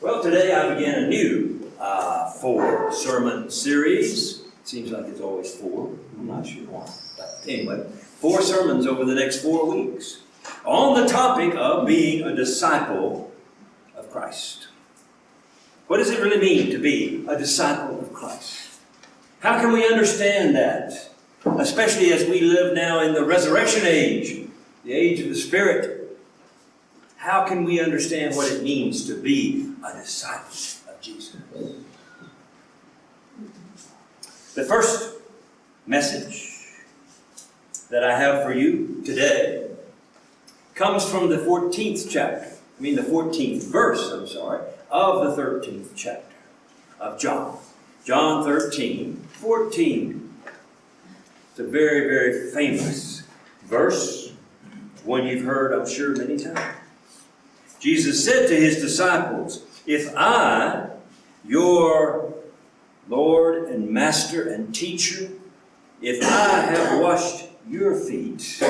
Well, today I begin a new 4-sermon series. Seems like it's always 4. I'm not sure why. But anyway, 4 sermons over the next 4 weeks on the topic of being a disciple of Christ. What does it really mean to be a disciple of Christ? How can we understand that? Especially as we live now in the resurrection age, the age of the Spirit. How can we understand what it means to be a disciple of Jesus? The first message that I have for you today comes from the 14th verse, of the 13th chapter of John. John 13:14. It's a very, very famous verse, one you've heard, I'm sure, many times. Jesus said to his disciples, "If I, your Lord and Master and Teacher, if I have washed your feet,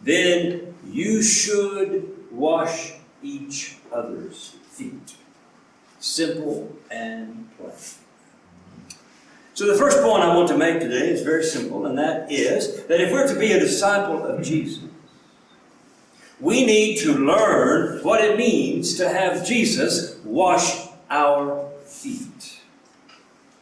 then you should wash each other's feet." Simple and plain. So the first point I want to make today is very simple, and that is that if we're to be a disciple of Jesus, we need to learn what it means to have Jesus wash our feet.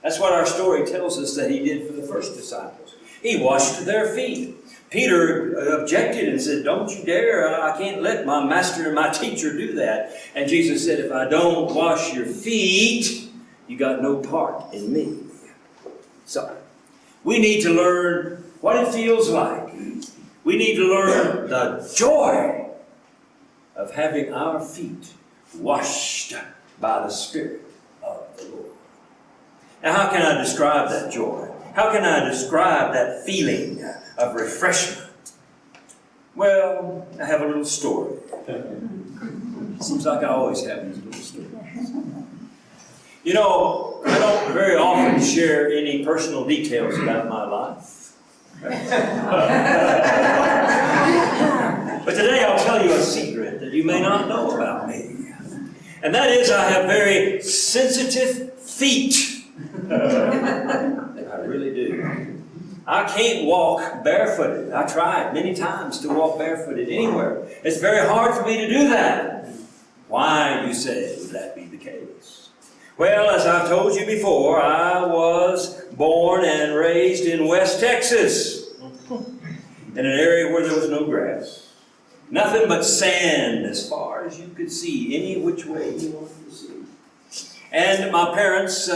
That's what our story tells us that he did for the first disciples. He washed their feet. Peter objected and said, "Don't you dare, I can't let my master and my teacher do that." And Jesus said, "If I don't wash your feet, you got no part in me." So, we need to learn what it feels like. We need to learn the joy of having our feet washed by the Spirit of the Lord. Now, how can I describe that joy? How can I describe that feeling of refreshment? Well, I have a little story. Seems like I always have these little stories. You know, I don't very often share any personal details about my life. But today I'll tell you a secret that you may not know about me. And that is I have very sensitive feet. I really do. I can't walk barefooted. I tried many times to walk barefooted anywhere. It's very hard for me to do that. Why, you say, would that be the case? Well, as I've told you before, I was born and raised in West Texas, in an area where there was no grass. Nothing but sand as far as you could see, any which way you wanted to see. And my parents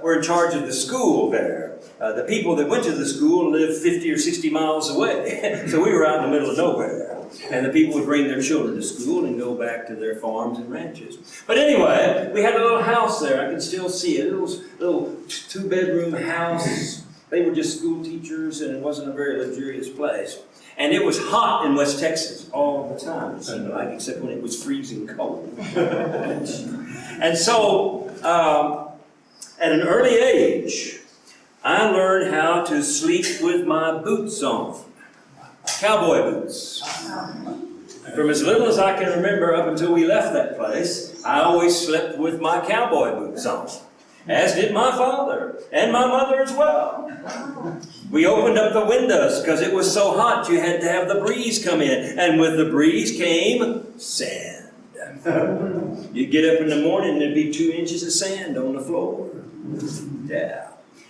were in charge of the school there. The people that went to the school lived 50 or 60 miles away. So we were out in the middle of nowhere. And the people would bring their children to school and go back to their farms and ranches. But anyway, we had a little house there. I can still see it. A little 2-bedroom house. They were just school teachers, and it wasn't a very luxurious place. And it was hot in West Texas all the time, it seemed like, except when it was freezing cold. And so, at an early age, I learned how to sleep with my boots on. Cowboy boots. From as little as I can remember up until we left that place, I always slept with my cowboy boots on. As did my father and my mother as well. We opened up the windows because it was so hot you had to have the breeze come in. And with the breeze came sand. You'd get up in the morning and there'd be 2 inches of sand on the floor. Yeah.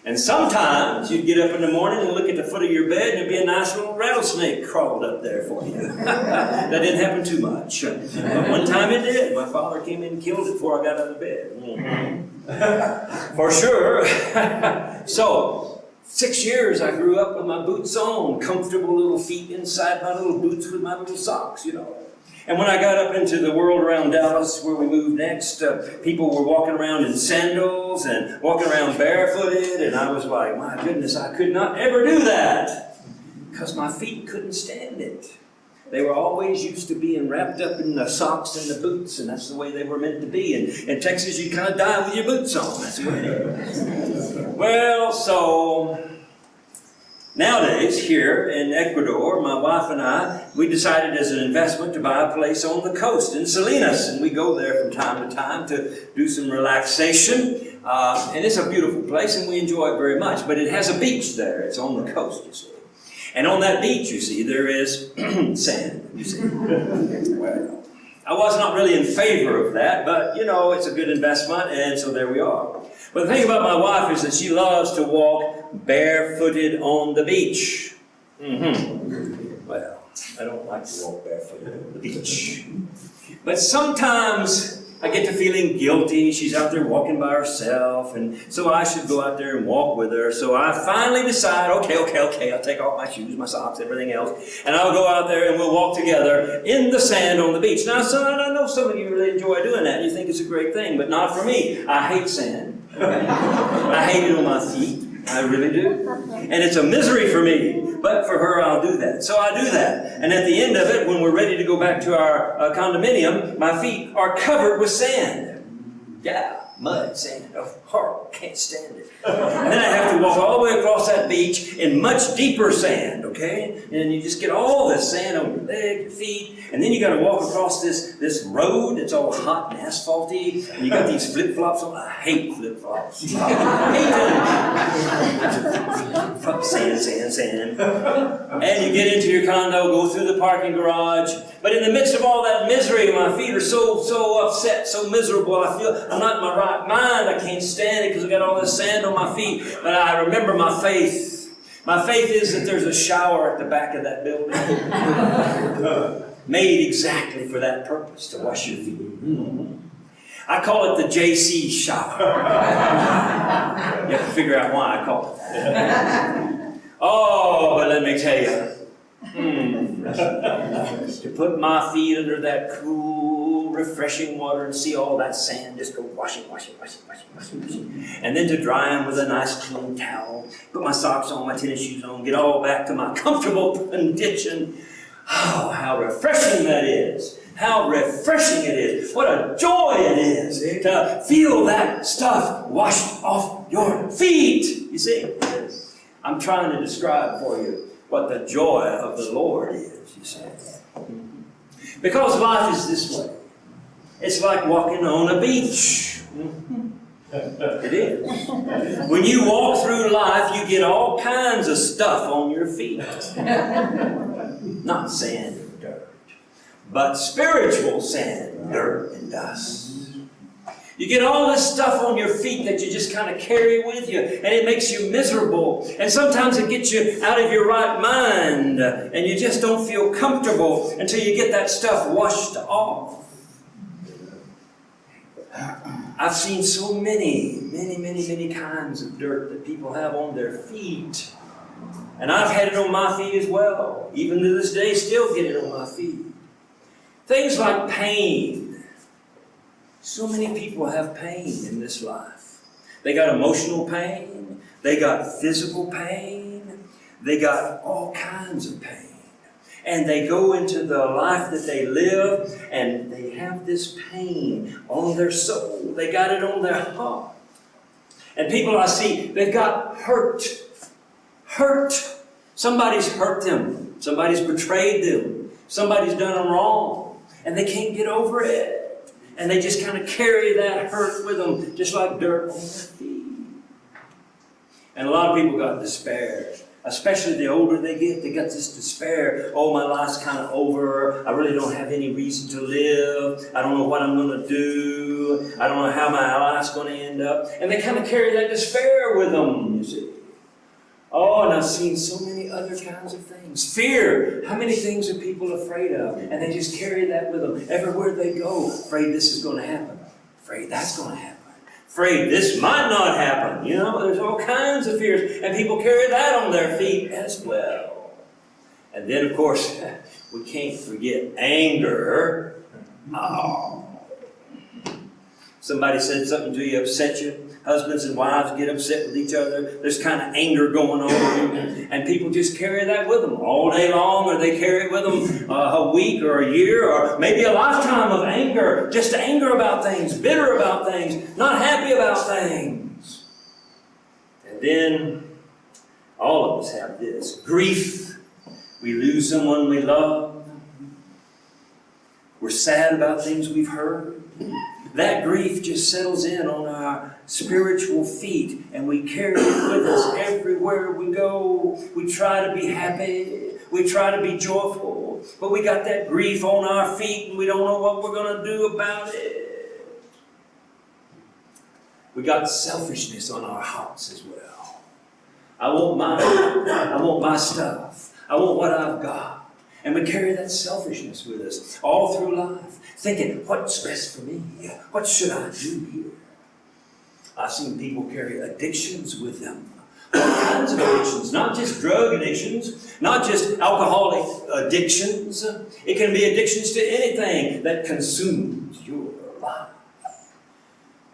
And sometimes you'd get up in the morning and look at the foot of your bed and there'd be a nice little rattlesnake crawled up there for you. That didn't happen too much. But one time it did. My father came in and killed it before I got out of bed. For sure. So, 6 years I grew up with my boots on, comfortable little feet inside my little boots with my little socks, you know. And when I got up into the world around Dallas, where we moved next, people were walking around in sandals and walking around barefooted, and I was like, my goodness, I could not ever do that, because my feet couldn't stand it. They were always used to being wrapped up in the socks and the boots, and that's the way they were meant to be. And in Texas, you kind of die with your boots on. That's the way it is. Well, so Nowadays, here in Ecuador, my wife and I, we decided as an investment to buy a place on the coast in Salinas. And we go there from time to time to do some relaxation. And it's a beautiful place and we enjoy it very much. But it has a beach there. It's on the coast, you see. And on that beach, you see, there is sand, you see. Well, I was not really in favor of that, but, you know, it's a good investment, and so there we are. But the thing about my wife is that she loves to walk barefooted on the beach. Well, I don't like to walk barefooted on the beach. But sometimes I get to feeling guilty. She's out there walking by herself, and so I should go out there and walk with her. So I finally decide, okay, I'll take off my shoes, my socks, everything else, and I'll go out there and we'll walk together in the sand on the beach. Now, son, I know some of you really enjoy doing that. You think it's a great thing, but not for me. I hate sand. I hate it on my feet. I really do. And it's a misery for me. But for her, I'll do that. So I do that. And at the end of it, when we're ready to go back to our condominium, my feet are covered with sand. Yeah, mud, sand. Oh, horrible. Can't stand it. And then I have to walk all the way across that beach in much deeper sand, okay? And you just get all this sand on your legs, your feet. And then you got to walk across this road that's all hot and asphalty. And you got these flip-flops on. I hate flip-flops. I hate them. Sand. And you get into your condo, go through the parking garage. But in the midst of all that misery, my feet are so upset, so miserable. I feel I'm not in my right mind. I can't stand it because I got all this sand on my feet. But I remember my faith. My faith is that there's a shower at the back of that building. Made exactly for that purpose, to wash your feet. I call it the JC shower. You have to figure out why I call it that. Oh, but let me tell you. To put my feet under that cool, refreshing water and see all that sand just go washing. And then to dry them with a nice clean towel, put my socks on, my tennis shoes on, get all back to my comfortable condition. Oh, how refreshing that is. How refreshing it is. What a joy it is to feel that stuff washed off your feet. You see, I'm trying to describe for you what the joy of the Lord is, you see. Because life is this way. It's like walking on a beach. It is. When you walk through life, you get all kinds of stuff on your feet. Not sand and dirt, but spiritual sand, dirt, and dust. You get all this stuff on your feet that you just kind of carry with you, and it makes you miserable. And sometimes it gets you out of your right mind, and you just don't feel comfortable until you get that stuff washed off. I've seen so many kinds of dirt that people have on their feet. And I've had it on my feet as well. Even to this day, still get it on my feet. Things like pain. So many people have pain in this life. They got emotional pain. They got physical pain. They got all kinds of pain. And they go into the life that they live, and they have this pain on their soul. They got it on their heart. And people I see, they've got hurt. Somebody's hurt them. Somebody's betrayed them. Somebody's done them wrong. And they can't get over it. And they just kind of carry that hurt with them, just like dirt on their feet. And a lot of people got despair. Especially the older they get, they got this despair. Oh, my life's kind of over. I really don't have any reason to live. I don't know what I'm going to do. I don't know how my life's going to end up. And they kind of carry that despair with them, you see. Oh, and I've seen so many other kinds of things. Fear. How many things are people afraid of? And they just carry that with them. Everywhere they go, afraid this is going to happen. Afraid that's going to happen. Afraid this might not happen. You know, there's all kinds of fears. And people carry that on their feet as well. And then, of course, we can't forget anger. Oh. Somebody said something to you, upset you. Husbands and wives get upset with each other. There's kind of anger going on. And people just carry that with them all day long, or they carry it with them a week or a year or maybe a lifetime of anger. Just anger about things, bitter about things, not happy about things. And then All of us have this. Grief. We lose someone we love. We're sad about things we've heard. That grief just settles in on our spiritual feet, and we carry it with us everywhere we go. We try to be happy. We try to be joyful. But we got that grief on our feet, and we don't know what we're going to do about it. We got selfishness on our hearts as well. I want mine. I want my stuff. I want what I've got. And we carry that selfishness with us all through life, thinking, what's best for me? What should I do here? I've seen people carry addictions with them. All kinds of addictions, not just drug addictions, not just alcoholic addictions. It can be addictions to anything that consumes your life.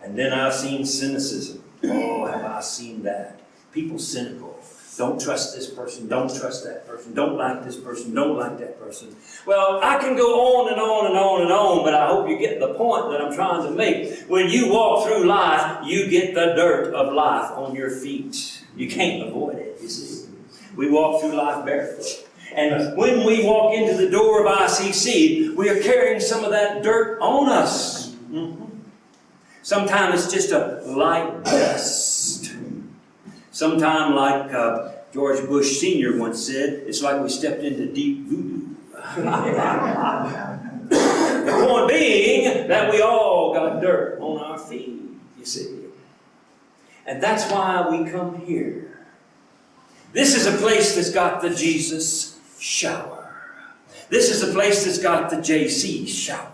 And then I've seen cynicism. Oh, have I seen that? People cynical. Don't trust this person. Don't trust that person. Don't like this person. Don't like that person. Well, I can go on and on and on and on, but I hope you get the point that I'm trying to make. When you walk through life, you get the dirt of life on your feet. You can't avoid it, you see. We walk through life barefoot. And when we walk into the door of ICC, we are carrying some of that dirt on us. Sometimes it's just a light dust. Sometimes, like George Bush Sr. once said, it's like we stepped into deep voodoo. The point being that we all got dirt on our feet, you see. And that's why we come here. This is a place that's got the Jesus shower. This is a place that's got the JC shower.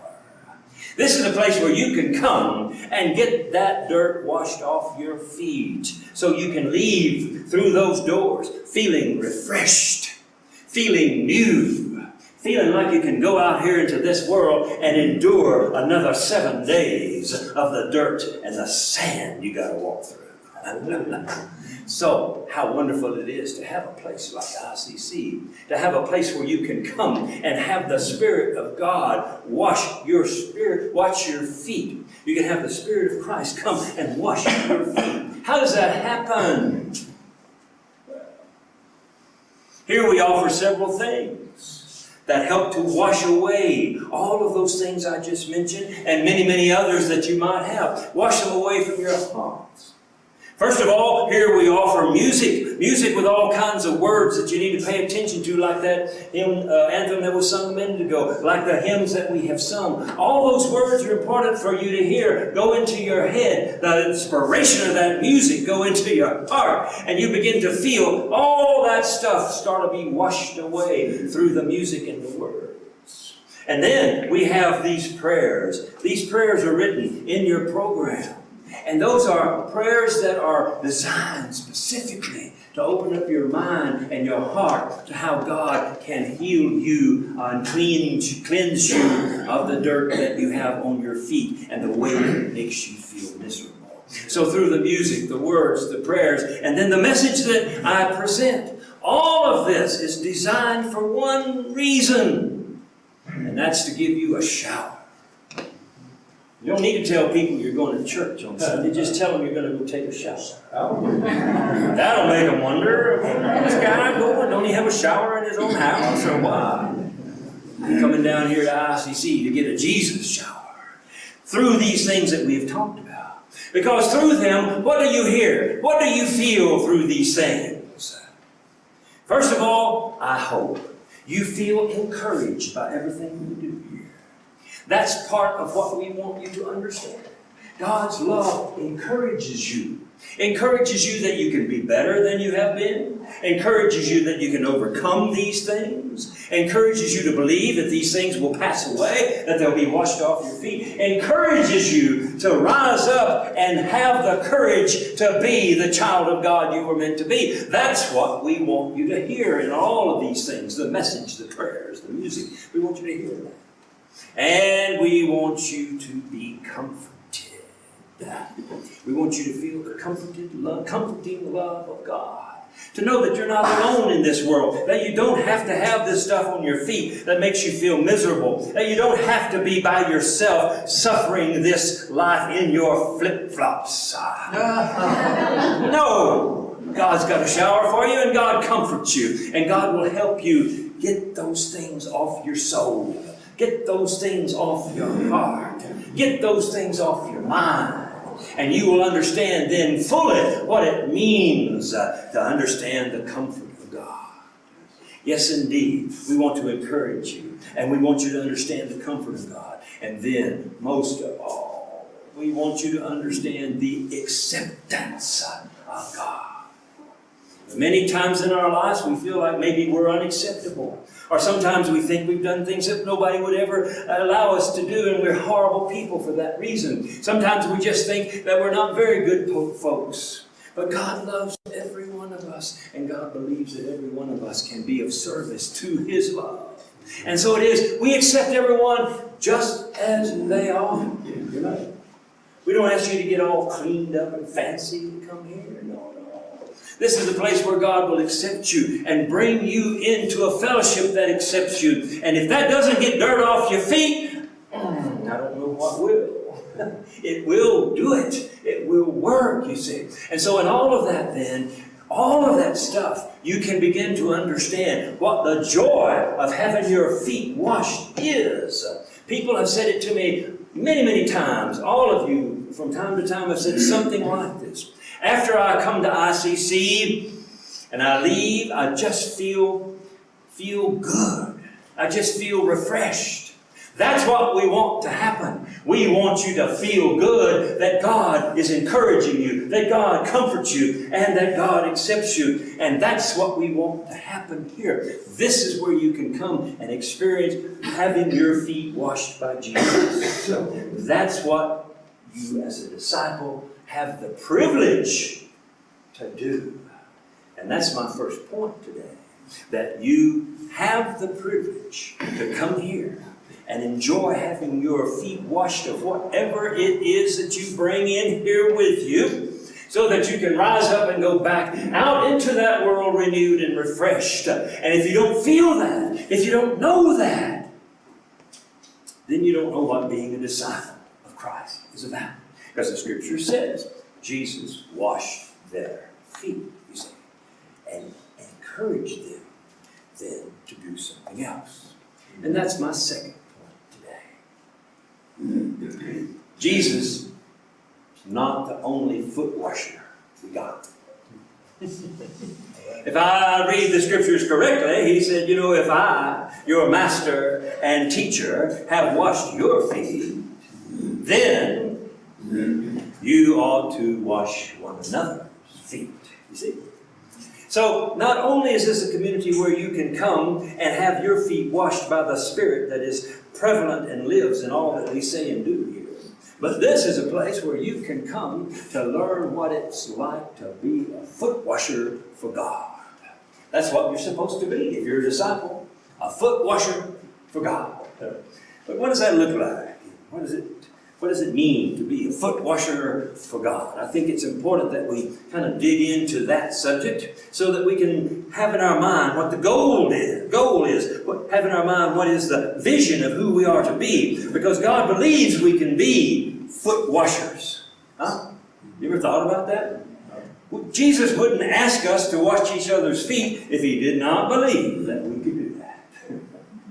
This is a place where you can come and get that dirt washed off your feet so you can leave through those doors feeling refreshed, feeling new, feeling like you can go out here into this world and endure another 7 days of the dirt and the sand you got to walk through. So, how wonderful it is to have a place like ICC, to have a place where you can come and have the Spirit of God wash your spirit, wash your feet. You can have the Spirit of Christ come and wash your feet. How does that happen? Here we offer several things that help to wash away all of those things I just mentioned and many, many others that you might have. Wash them away from your hearts. First of all, here we offer music. Music with all kinds of words that you need to pay attention to, like that anthem that was sung a minute ago, like the hymns that we have sung. All those words are important for you to hear. Go into your head. The inspiration of that music go into your heart. And you begin to feel all that stuff start to be washed away through the music and the words. And then we have these prayers. These prayers are written in your program. And those are prayers that are designed specifically to open up your mind and your heart to how God can heal you and cleanse you of the dirt that you have on your feet and the way it makes you feel miserable. So through the music, the words, the prayers, and then the message that I present, all of this is designed for one reason, and that's to give you a shower. You don't need to tell people you're going to church on Sunday. Just tell them you're going to go take a shower. That'll make them wonder, this guy going, don't he have a shower in his own house or what? I'm coming down here to ICC to get a Jesus shower. Through these things that we've talked about. Because through them, what do you hear? What do you feel through these things? First of all, I hope you feel encouraged by everything we do here. That's part of what we want you to understand. God's love encourages you. Encourages you that you can be better than you have been. Encourages you that you can overcome these things. Encourages you to believe that these things will pass away, that they'll be washed off your feet. Encourages you to rise up and have the courage to be the child of God you were meant to be. That's what we want you to hear in all of these things. The message, the prayers, the music. We want you to hear that. And we want you to be comforted. We want you to feel the comforting love of God. To know that you're not alone in this world. That you don't have to have this stuff on your feet that makes you feel miserable. That you don't have to be by yourself suffering this life in your flip-flops. No. God's got a shower for you, and God comforts you, and God will help you get those things off your soul. Get those things off your heart. Get those things off your mind. And you will understand then fully what it means to understand the comfort of God. Yes, indeed, we want to encourage you, and we want you to understand the comfort of God. And then, most of all, we want you to understand the acceptance of God. Many times in our lives, we feel like maybe we're unacceptable. Or sometimes we think we've done things that nobody would ever allow us to do, and we're horrible people for that reason. Sometimes we just think that we're not very good folks. But God loves every one of us, and God believes that every one of us can be of service to His love. And so it is, we accept everyone just as they are. You know? We don't ask you to get all cleaned up and fancy to come here. No. This is the place where God will accept you and bring you into a fellowship that accepts you. And if that doesn't get dirt off your feet, I don't know what will. It will do it. It will work, you see. And so in all of that then, all of that stuff, you can begin to understand what the joy of having your feet washed is. People have said it to me many, many times. All of you, from time to time, have said something like this. After I come to ICC and I leave, I just feel good. I just feel refreshed. That's what we want to happen. We want you to feel good that God is encouraging you, that God comforts you, and that God accepts you. And that's what we want to happen here. This is where you can come and experience having your feet washed by Jesus. So that's what you as a disciple have the privilege to do. And that's my first point today. That you have the privilege to come here and enjoy having your feet washed of whatever it is that you bring in here with you, so that you can rise up and go back out into that world renewed and refreshed. And if you don't feel that, if you don't know that, then you don't know what being a disciple of Christ is about. Because the Scripture says Jesus washed their feet, you see, and encouraged them then to do something else. And that's my second point today. Jesus is not the only foot washer we got. If I read the Scriptures correctly, he said, if I, your master and teacher, have washed your feet, then you ought to wash one another's feet. You see? So, not only is this a community where you can come and have your feet washed by the Spirit that is prevalent and lives in all that we say and do here, but this is a place where you can come to learn what it's like to be a foot washer for God. That's what you're supposed to be if you're a disciple, a foot washer for God. But what does that look like? What does it mean to be a foot washer for God? I think it's important that we kind of dig into that subject so that we can have in our mind what the goal is. Have in our mind what is the vision of who we are to be. Because God believes we can be foot washers. Huh? You ever thought about that? Jesus wouldn't ask us to wash each other's feet if He did not believe that we could do that.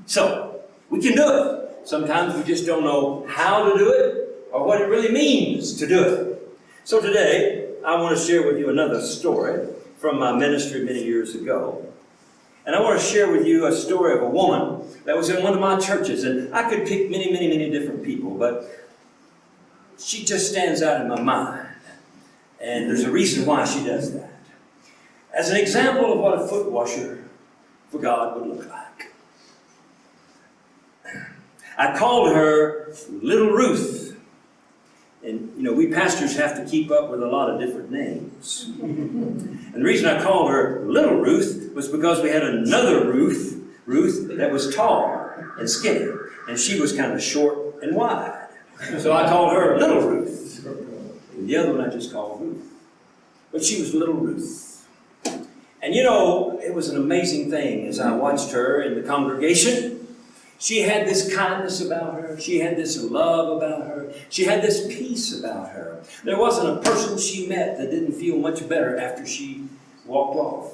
So, we can do it. Sometimes we just don't know how to do it or what it really means to do it. So today, I want to share with you another story from my ministry many years ago. And I want to share with you a story of a woman that was in one of my churches. And I could pick many, many, many different people, but she just stands out in my mind. And there's a reason why she does that. As an example of what a foot washer for God would look like. I called her Little Ruth. And, we pastors have to keep up with a lot of different names. And the reason I called her Little Ruth was because we had another Ruth that was tall and skinny. And she was kind of short and wide. So I called her Little Ruth. And the other one I just called Ruth. But she was Little Ruth. And it was an amazing thing as I watched her in the congregation. She had this kindness about her. She had this love about her. She had this peace about her. There wasn't a person she met that didn't feel much better after she walked off.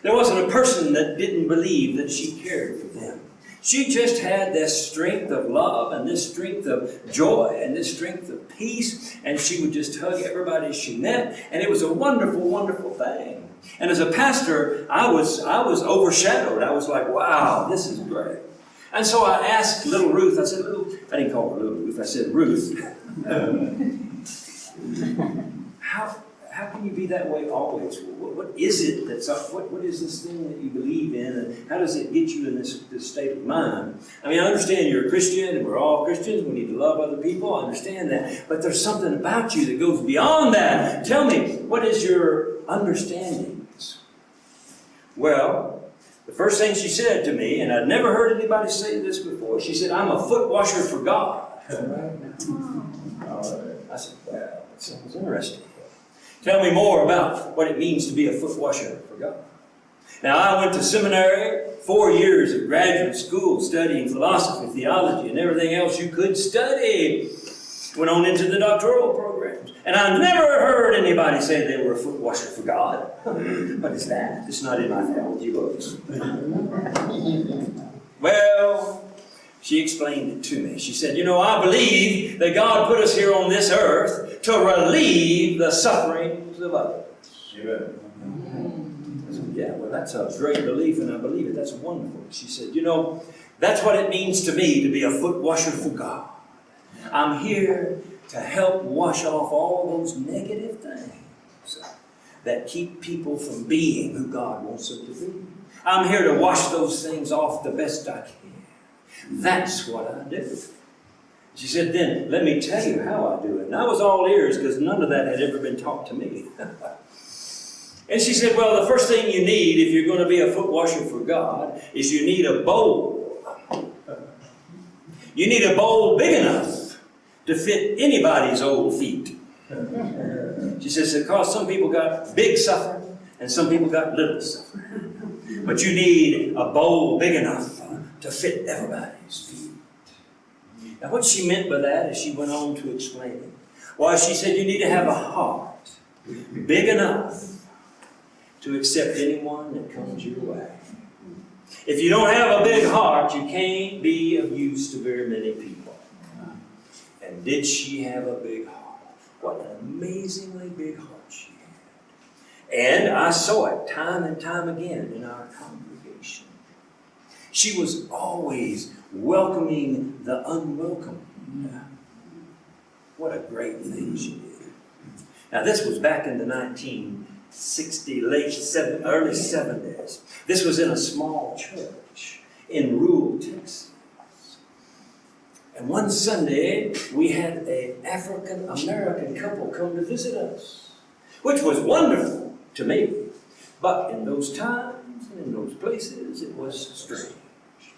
There wasn't a person that didn't believe that she cared for them. She just had this strength of love and this strength of joy and this strength of peace, and she would just hug everybody she met, and it was a wonderful, wonderful thing. And as a pastor, I was overshadowed. I was like, wow, this is great. And so I asked little Ruth, I said, I didn't call her little Ruth, I said, Ruth, how can you be that way always? What is it that's up? What is this thing that you believe in, and how does it get you in this state of mind? I mean, I understand you're a Christian, and we're all Christians. We need to love other people. I understand that. But there's something about you that goes beyond that. Tell me, what is your understandings? Well, the first thing she said to me, and I'd never heard anybody say this before, she said, I'm a foot washer for God. I said, wow, that sounds interesting. Tell me more about what it means to be a foot washer for God. Now, I went to seminary, 4 years of graduate school, studying philosophy, theology, and everything else you could study. Went on into the doctoral programs. And I never heard anybody say they were a foot washer for God. What is that? It's not in my theology books. Well, she explained it to me. She said, I believe that God put us here on this earth to relieve the sufferings of others. Amen. I said, yeah, well, that's a great belief, and I believe it. That's wonderful. She said, that's what it means to me to be a foot washer for God. I'm here to help wash off all those negative things that keep people from being who God wants them to be. I'm here to wash those things off the best I can. That's what I do. She said, then let me tell you how I do it. And I was all ears because none of that had ever been taught to me. And she said, well, the first thing you need if you're going to be a foot washer for God is you need a bowl. You need a bowl big enough to fit anybody's old feet. She says, because some people got big suffering and some people got little suffering. But you need a bowl big enough to fit everybody's feet. Now what she meant by that is she went on to explain it. Well, she said you need to have a heart big enough to accept anyone that comes your way. If you don't have a big heart, you can't be of use to very many people. And did she have a big heart? What an amazingly big heart she had. And I saw it time and time again in our congregation. She was always welcoming the unwelcome. What a great thing she did. Now this was back in the 1960s, early 70s. This was in a small church in rural Texas. And one Sunday, we had an African-American couple come to visit us, which was wonderful to me. But in those times and in those places, it was strange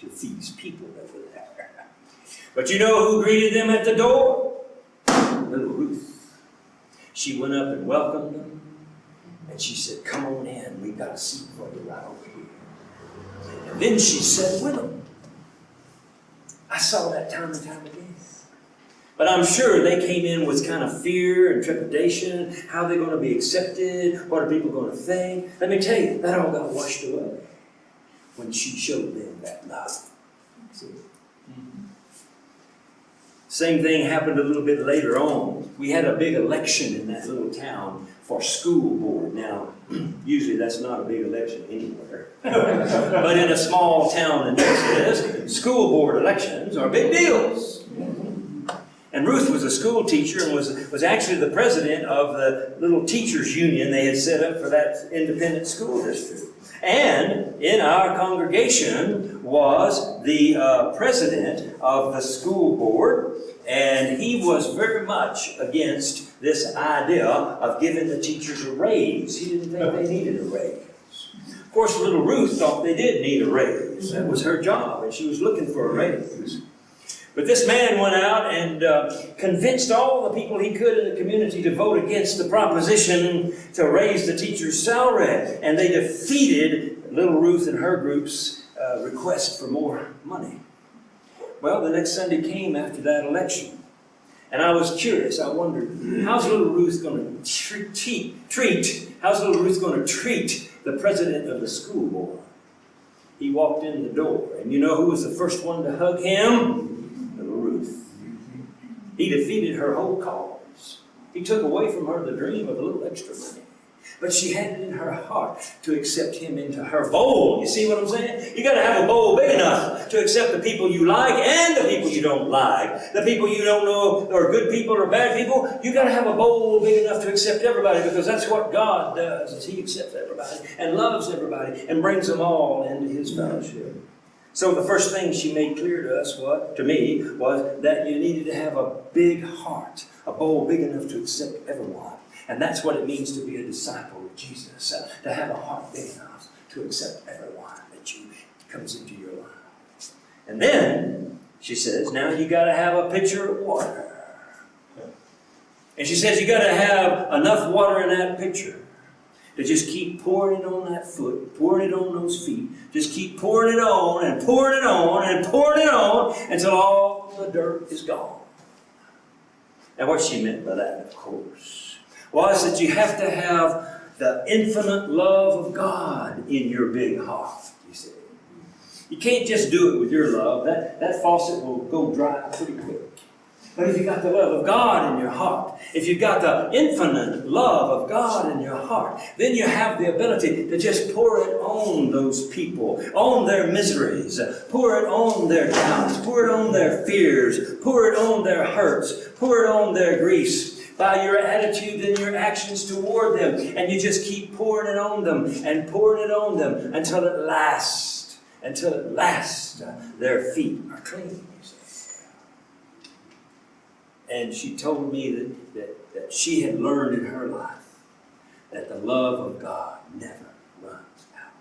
to these people that were there. But you know who greeted them at the door? Little Ruth. She went up and welcomed them, and she said, come on in, we've got a seat for you right over here. And then she sat with them. I saw that time and time again. But I'm sure they came in with kind of fear and trepidation. How are they going to be accepted? What are people going to think? Let me tell you, that all got washed away when she showed them that love. See? Mm-hmm. Same thing happened a little bit later on. We had a big election in that little town for school board. Now, usually that's not a big election anywhere. But in a small town in Texas, school board elections are big deals. And Ruth was a school teacher and was actually the president of the little teachers union they had set up for that independent school district. And in our congregation was the president of the school board, and he was very much against this idea of giving the teachers a raise. He didn't think they needed a raise. Of course, little Ruth thought they did need a raise. That was her job, and she was looking for a raise. But this man went out and convinced all the people he could in the community to vote against the proposition to raise the teacher's salary. And they defeated little Ruth and her group's request for more money. Well, the next Sunday came after that election. And I was curious. I wondered, how's little Ruth going to treat the the president of the school board. He walked in the door, and you know who was the first one to hug him? Little Ruth. He defeated her whole cause. He took away from her the dream of a little extra money. But she had it in her heart to accept him into her bowl. You see what I'm saying? You got to have a bowl big enough to accept the people you like and the people you don't like. The people you don't know are good people or bad people. You got to have a bowl big enough to accept everybody, because that's what God does. Is He accepts everybody and loves everybody and brings them all into His fellowship. So the first thing she made clear to us, to me, was that you needed to have a big heart, a bowl big enough to accept everyone. And that's what it means to be a disciple of Jesus, to have a heart big enough to accept everyone that comes into your life. And then, she says, now you got to have a pitcher of water. And she says you got to have enough water in that pitcher to just keep pouring it on that foot, pouring it on those feet. Just keep pouring it on and pouring it on and pouring it on until all the dirt is gone. And what she meant by that, of course, was that you have to have the infinite love of God in your big heart, you see. You can't just do it with your love. That faucet will go dry pretty quick. But if you've got the love of God in your heart, if you've got the infinite love of God in your heart, then you have the ability to just pour it on those people, on their miseries, pour it on their doubts, pour it on their fears, pour it on their hurts, pour it on their griefs, by your attitude and your actions toward them. And you just keep pouring it on them and pouring it on them until at last, their feet are clean. And she told me that she had learned in her life that the love of God never runs out.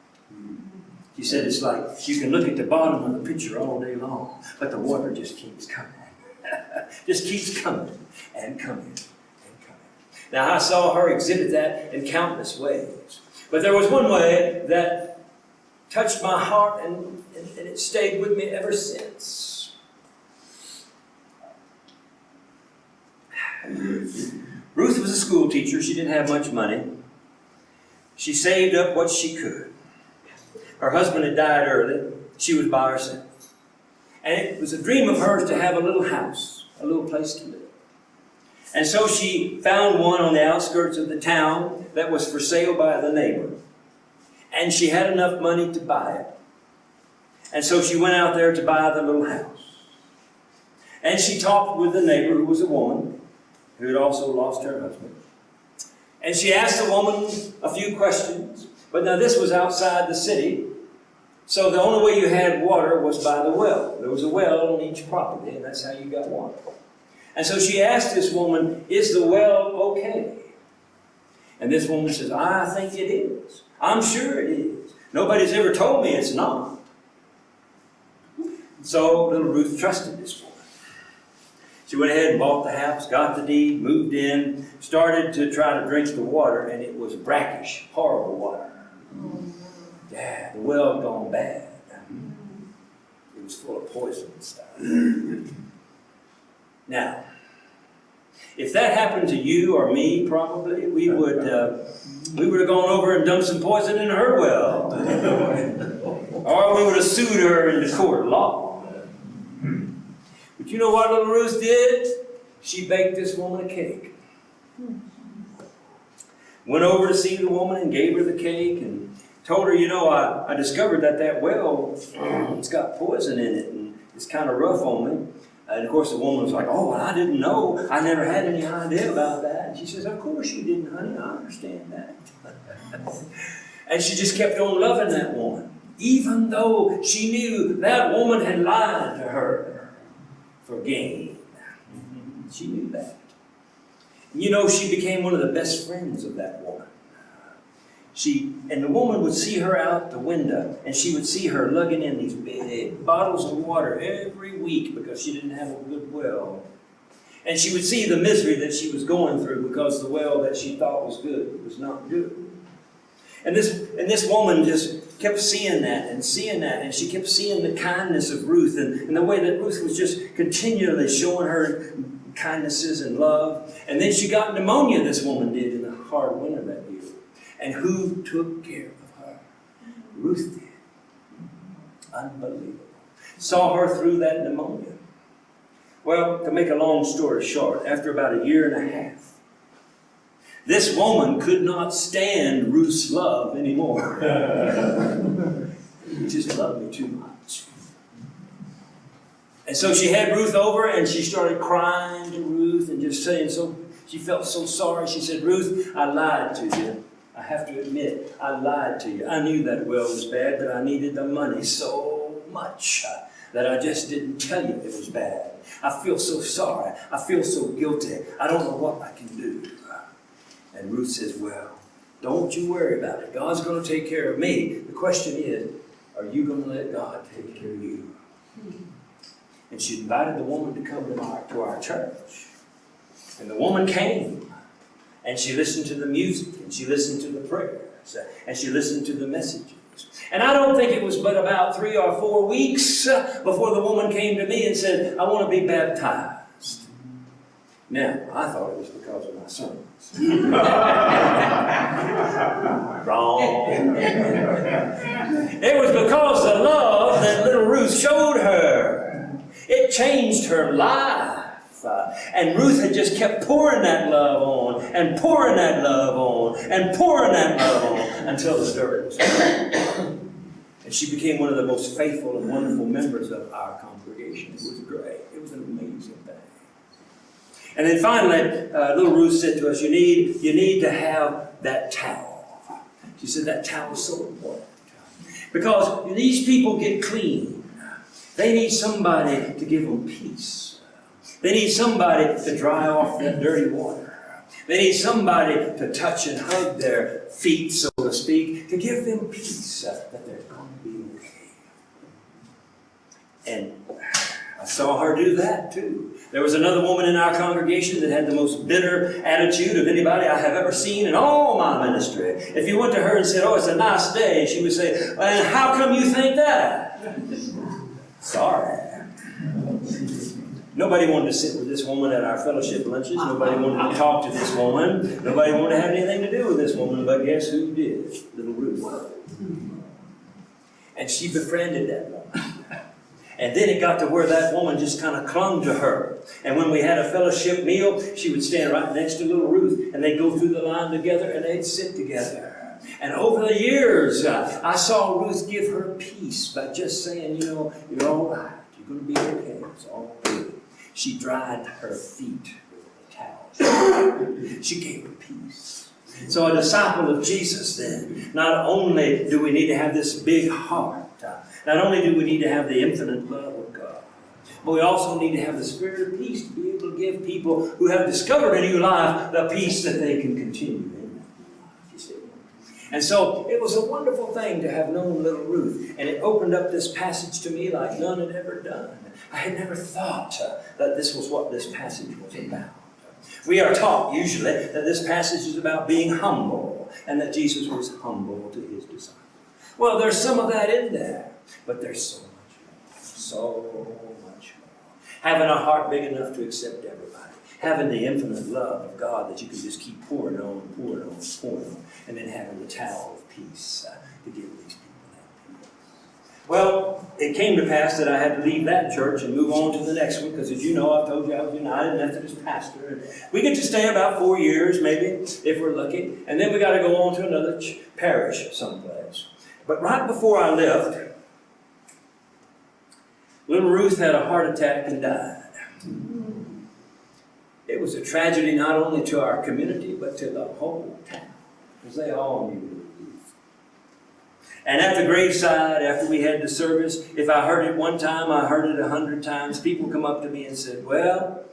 She said it's like you can look at the bottom of the pitcher all day long, but the water just keeps coming. Just keeps coming and coming. Now, I saw her exhibit that in countless ways. But there was one way that touched my heart, and it stayed with me ever since. Ruth was a school teacher. She didn't have much money. She saved up what she could. Her husband had died early. She was by herself. And it was a dream of hers to have a little house, a little place to live. And so she found one on the outskirts of the town that was for sale by the neighbor. And she had enough money to buy it. And so she went out there to buy the little house. And she talked with the neighbor, who was a woman, who had also lost her husband. And she asked the woman a few questions. But now this was outside the city. So the only way you had water was by the well. There was a well on each property, and that's how you got water. And so she asked this woman, is the well okay? And this woman says, I think it is. I'm sure it is. Nobody's ever told me it's not. So little Ruth trusted this woman. She went ahead and bought the house, got the deed, moved in, started to try to drink the water, and it was brackish, horrible water. Yeah, the well had gone bad. It was full of poison and stuff. Now, if that happened to you or me, probably, we would have gone over and dumped some poison in her well. Or we would have sued her in the court of law. But you know what little Ruth did? She baked this woman a cake. Went over to see the woman and gave her the cake and told her, you know, I discovered that well, it's got poison in it and it's kind of rough on me. And of course the woman was like, oh, well, I didn't know. I never had any idea about that. And she says, of course you didn't, honey. I understand that. And she just kept on loving that woman, even though she knew that woman had lied to her for gain. She knew that. You know, she became one of the best friends of that woman. And the woman would see her out the window, and she would see her lugging in these big bottles of water every week because she didn't have a good well. And she would see the misery that she was going through because the well that she thought was good was not good. And this woman just kept seeing that, and she kept seeing the kindness of Ruth, and the way that Ruth was just continually showing her kindnesses and love. And then she got pneumonia, this woman did, in the hard winter that year. And who took care of Ruth did. Unbelievable. Saw her through that pneumonia. Well, to make a long story short, after about a year and a half, this woman could not stand Ruth's love anymore. He just loved me too much. And so she had Ruth over and she started crying to Ruth and just saying she felt so sorry. She said, Ruth, I lied to you. I have to admit, I lied to you. I knew that well was bad, but I needed the money so much that I just didn't tell you it was bad. I feel so sorry. I feel so guilty. I don't know what I can do. And Ruth says, well, don't you worry about it. God's going to take care of me. The question is, are you going to let God take care of you? And she invited the woman to come to our church. And the woman came. And she listened to the music. And she listened to the prayers. And she listened to the messages. And I don't think it was but about 3 or 4 weeks before the woman came to me and said, I want to be baptized. Now, I thought it was because of my sermons. Wrong. It was because the love that little Ruth showed her. It changed her life. And Ruth had just kept pouring that love on, and pouring that love on, and pouring that love on, until the dirt was gone. And she became one of the most faithful and wonderful members of our congregation. It was great. It was an amazing thing. And then finally, little Ruth said to us, you need to have that towel. She said that towel is so important. Because these people get clean. They need somebody to give them peace. They need somebody to dry off that dirty water. They need somebody to touch and hug their feet, so to speak, to give them peace that they're going to be okay. And I saw her do that too. There was another woman in our congregation that had the most bitter attitude of anybody I have ever seen in all my ministry. If you went to her and said, oh, it's a nice day, she would say, and how come you think that? Sorry. Nobody wanted to sit with this woman at our fellowship lunches. Nobody wanted to talk to this woman. Nobody wanted to have anything to do with this woman. But guess who did? Little Ruth. And she befriended that woman. And then it got to where that woman just kind of clung to her. And when we had a fellowship meal, she would stand right next to little Ruth. And they'd go through the line together and they'd sit together. And over the years, I saw Ruth give her peace by just saying, you're all right. You're going to be okay. It's all good. She dried her feet with a towel. She gave her peace. So a disciple of Jesus then, not only do we need to have this big heart, not only do we need to have the infinite love of God, but we also need to have the spirit of peace to be able to give people who have discovered a new life the peace that they can continue in. You see? And so it was a wonderful thing to have known little Ruth. And it opened up this passage to me like none had ever done. I had never thought that this was what this passage was about. We are taught usually that this passage is about being humble and that Jesus was humble to his disciples. Well, there's some of that in there, but there's so much more. So much more. Having a heart big enough to accept everybody. Having the infinite love of God that you can just keep pouring on, pouring on, pouring on. And then having the towel of peace to give these people that peace. Well, it came to pass that I had to leave that church and move on to the next one, because as you know, I've told you I was a United Methodist pastor. And we get to stay about 4 years, maybe, if we're lucky. And then we got to go on to another parish someplace. But right before I left, little Ruth had a heart attack and died. It was a tragedy not only to our community, but to the whole town, because they all knew Ruth. And at the graveside, after we had the service, if I heard it one time, I heard it 100 times, people come up to me and said, well,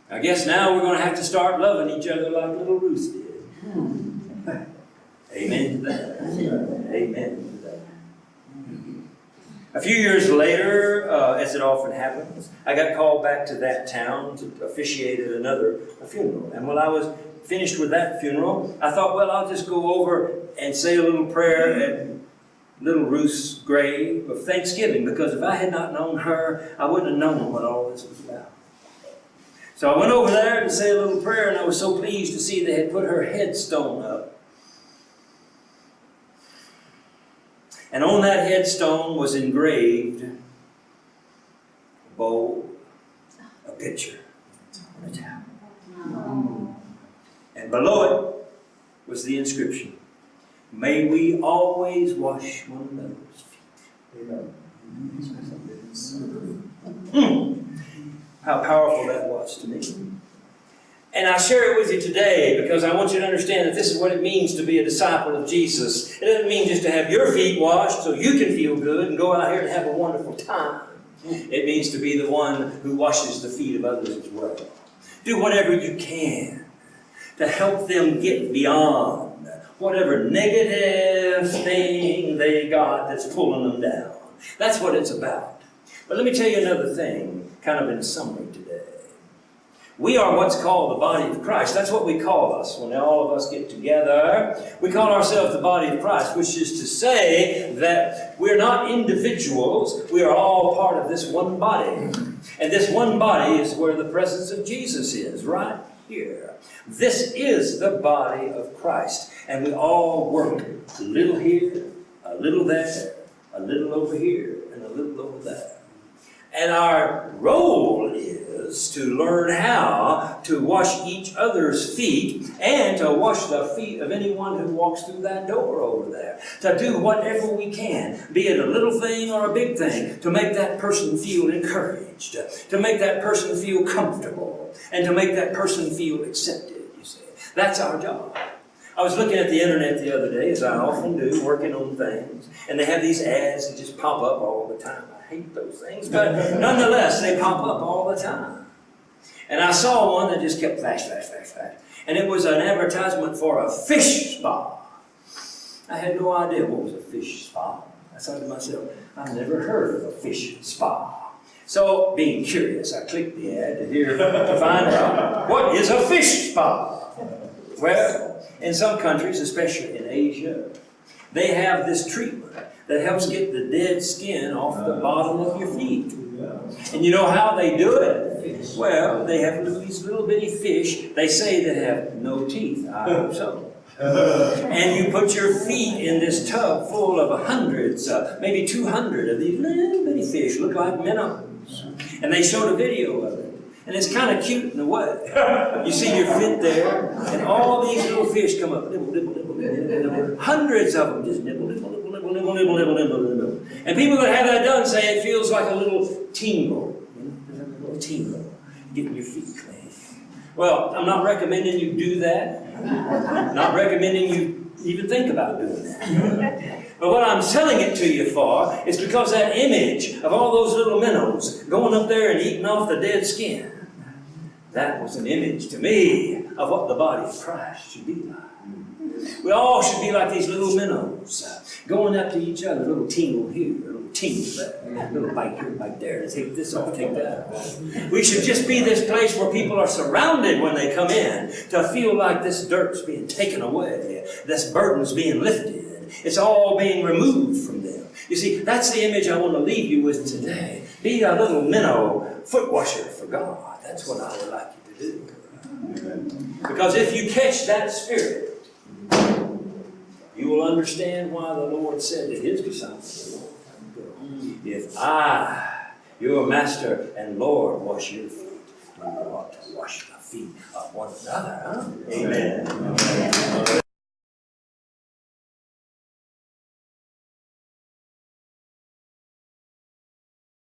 I guess now we're going to have to start loving each other like little Ruth did. Amen to that. Amen to that. A few years later, as it often happens, I got called back to that town to officiate at another funeral. And when I was finished with that funeral, I thought, well, I'll just go over and say a little prayer at little Ruth's grave of thanksgiving, because if I had not known her, I wouldn't have known what all this was about. So I went over there to say a little prayer, and I was so pleased to see they had put her headstone up. And on that headstone was engraved a bowl, a pitcher, and a towel. And below it was the inscription, "May we always wash one another's feet." How powerful that was to me. And I share it with you today because I want you to understand that this is what it means to be a disciple of Jesus. It doesn't mean just to have your feet washed so you can feel good and go out here and have a wonderful time. It means to be the one who washes the feet of others as well. Do whatever you can to help them get beyond whatever negative thing they got that's pulling them down. That's what it's about. But let me tell you another thing, kind of in summary today. We are what's called the body of Christ. That's what we call us when all of us get together. We call ourselves the body of Christ, which is to say that we're not individuals. We are all part of this one body. And this one body is where the presence of Jesus is, right here. This is the body of Christ. And we all work a little here, a little there, a little over here, and a little over there. And our role is to learn how to wash each other's feet and to wash the feet of anyone who walks through that door over there. To do whatever we can, be it a little thing or a big thing, to make that person feel encouraged, to make that person feel comfortable, and to make that person feel accepted, you see. That's our job. I was looking at the internet the other day, as I often do, working on things, and they have these ads that just pop up all the time. I hate those things, but nonetheless, they pop up all the time. And I saw one that just kept flash. And it was an advertisement for a fish spa. I had no idea what was a fish spa. I thought to myself, I've never heard of a fish spa. So, being curious, I clicked the ad to find out, what is a fish spa? Well, in some countries, especially in Asia, they have this treatment that helps get the dead skin off the bottom of your feet. And you know how they do it? Well, they have these little bitty fish, they say that have no teeth. I hope so. And you put your feet in this tub full of hundreds, maybe 200 of these little bitty fish, look like minnows. And they showed a video of it. And it's kind of cute in a way. You see your feet there, and all these little fish come up, nibble, nibble, nibble, nibble, nibble. Hundreds of them just nibble, nibble, nibble, nibble, nibble, nibble, nibble, nibble, nibble. And people that have that done say it feels like a little tingle. A little tingle, getting your feet clean. Well, I'm not recommending you do that. Not recommending you even think about doing that. But what I'm telling it to you for is because that image of all those little minnows going up there and eating off the dead skin, that was an image to me of what the body of Christ should be like. We all should be like these little minnows, going up to each other, a little tingle here, a little tingle there, a little bite here, bite there, to take this off, take that off. We should just be this place where people are surrounded when they come in, to feel like this dirt's being taken away, this burden's being lifted. It's all being removed from them. You see, that's the image I want to leave you with today. Be a little minnow foot washer for God. That's what I would like you to do. Because if you catch that spirit, you will understand why the Lord said to his disciples, if I, your master and Lord, wash your feet, you ought to wash the feet of one another. Huh? Amen.